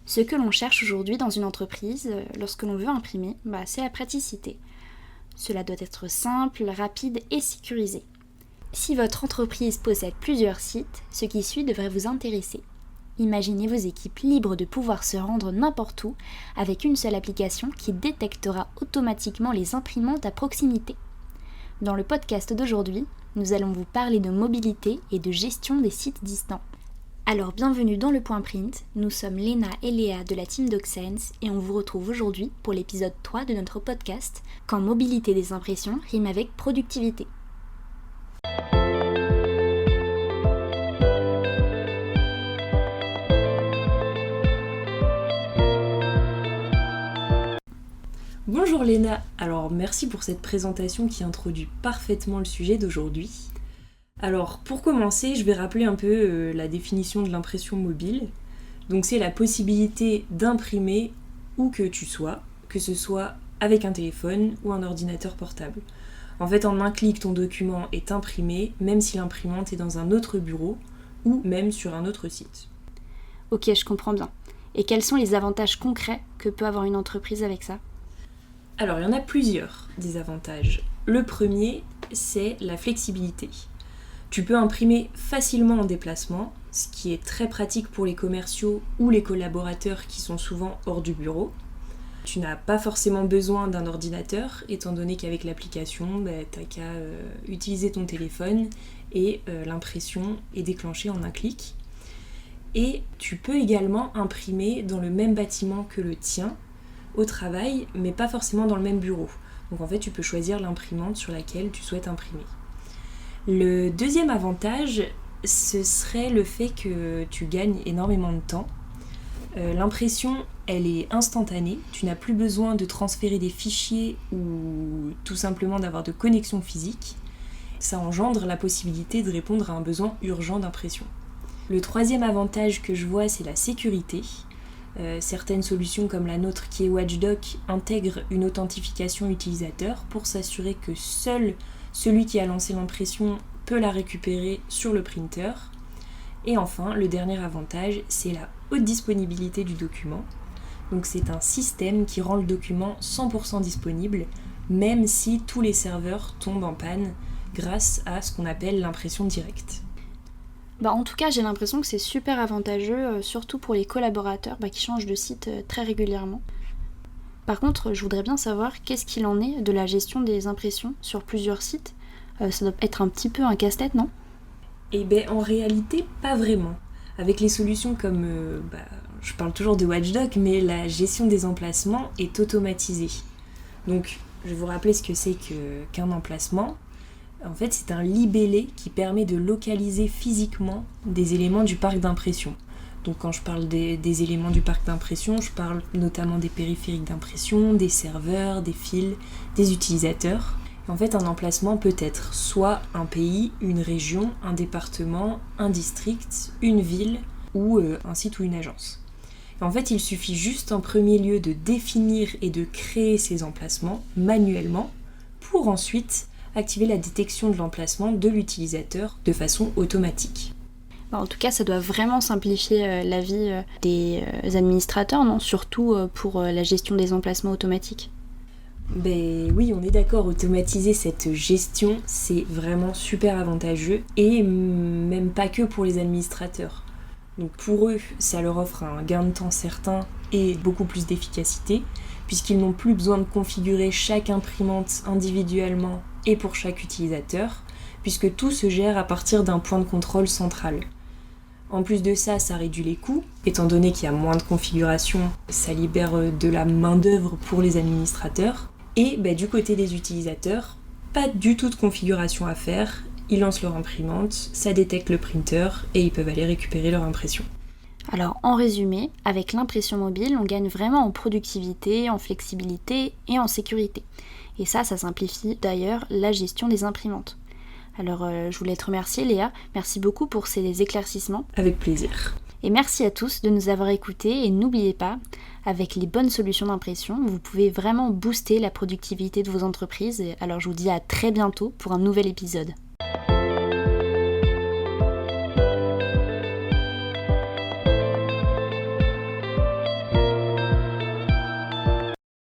Ce que l'on cherche aujourd'hui dans une entreprise, lorsque l'on veut imprimer, c'est la praticité. Cela doit être simple, rapide et sécurisé. Si votre entreprise possède plusieurs sites, ce qui suit devrait vous intéresser. Imaginez vos équipes libres de pouvoir se rendre n'importe où avec une seule application qui détectera automatiquement les imprimantes à proximité. Dans le podcast d'aujourd'hui, nous allons vous parler de mobilité et de gestion des sites distants. Alors bienvenue dans le Point Print, nous sommes Léna et Léa de la team DocSense et on vous retrouve aujourd'hui pour l'épisode 3 de notre podcast « Quand mobilité des impressions rime avec productivité ». Bonjour Léna, alors merci pour cette présentation qui introduit parfaitement le sujet d'aujourd'hui. Alors pour commencer, je vais rappeler un peu la définition de l'impression mobile. Donc c'est la possibilité d'imprimer où que tu sois, que ce soit avec un téléphone ou un ordinateur portable. En fait, en un clic, ton document est imprimé, même si l'imprimante est dans un autre bureau ou même sur un autre site. Ok, je comprends bien. Et quels sont les avantages concrets que peut avoir une entreprise avec ça ? Alors il y en a plusieurs des avantages. Le premier, c'est la flexibilité. Tu peux imprimer facilement en déplacement, ce qui est très pratique pour les commerciaux ou les collaborateurs qui sont souvent hors du bureau. Tu n'as pas forcément besoin d'un ordinateur, étant donné qu'avek l'application, t'as qu'à utiliser ton téléphone et l'impression est déclenchée en un clic. Et tu peux également imprimer dans le même bâtiment que le tien, au travail, mais pas forcément dans le même bureau. Donc en fait, tu peux choisir l'imprimante sur laquelle tu souhaites imprimer. Le deuxième avantage, ce serait le fait que tu gagnes énormément de temps. L'impression, elle est instantanée. Tu n'as plus besoin de transférer des fichiers ou tout simplement d'avoir de connexion physique. Ça engendre la possibilité de répondre à un besoin urgent d'impression. Le troisième avantage que je vois, c'est la sécurité. Certaines solutions comme la nôtre qui est Watchdog intègrent une authentification utilisateur pour s'assurer que seul celui qui a lancé l'impression peut la récupérer sur le printer. Et enfin, le dernier avantage, c'est la haute disponibilité du document. Donc c'est un système qui rend le document 100% disponible, même si tous les serveurs tombent en panne grâce à ce qu'on appelle l'impression directe. En tout cas, j'ai l'impression que c'est super avantageux, surtout pour les collaborateurs qui changent de site très régulièrement. Par contre, je voudrais bien savoir qu'est-ce qu'il en est de la gestion des impressions sur plusieurs sites. Ça doit être un petit peu un casse-tête, non ? En réalité, pas vraiment. Avec les solutions comme, je parle toujours de Watchdog, mais la gestion des emplacements est automatisée. Donc, je vais vous rappeler ce que c'est qu'un emplacement. En fait, c'est un libellé qui permet de localiser physiquement des éléments du parc d'impression. Donc quand je parle des éléments du parc d'impression, je parle notamment des périphériques d'impression, des serveurs, des fils, des utilisateurs. Et en fait, un emplacement peut être soit un pays, une région, un département, un district, une ville ou un site ou une agence. Et en fait, il suffit juste en premier lieu de définir et de créer ces emplacements manuellement pour ensuite activer la détection de l'emplacement de l'utilisateur de façon automatique. En tout cas, ça doit vraiment simplifier la vie des administrateurs, non ? Surtout pour la gestion des emplacements automatiques. Oui, on est d'accord, automatiser cette gestion, c'est vraiment super avantageux et même pas que pour les administrateurs. Donc pour eux, ça leur offre un gain de temps certain et beaucoup plus d'efficacité, puisqu'ils n'ont plus besoin de configurer chaque imprimante individuellement et pour chaque utilisateur, puisque tout se gère à partir d'un point de contrôle central. En plus de ça, ça réduit les coûts, étant donné qu'il y a moins de configuration, ça libère de la main-d'œuvre pour les administrateurs. Et du côté des utilisateurs, pas du tout de configuration à faire, ils lancent leur imprimante, ça détecte le printer et ils peuvent aller récupérer leur impression. Alors en résumé, avec l'impression mobile, on gagne vraiment en productivité, en flexibilité et en sécurité. Et ça simplifie d'ailleurs la gestion des imprimantes. Alors je voulais te remercier Léa, merci beaucoup pour ces éclaircissements. Avec plaisir. Et merci à tous de nous avoir écoutés et n'oubliez pas, avec les bonnes solutions d'impression, vous pouvez vraiment booster la productivité de vos entreprises. Alors je vous dis à très bientôt pour un nouvel épisode.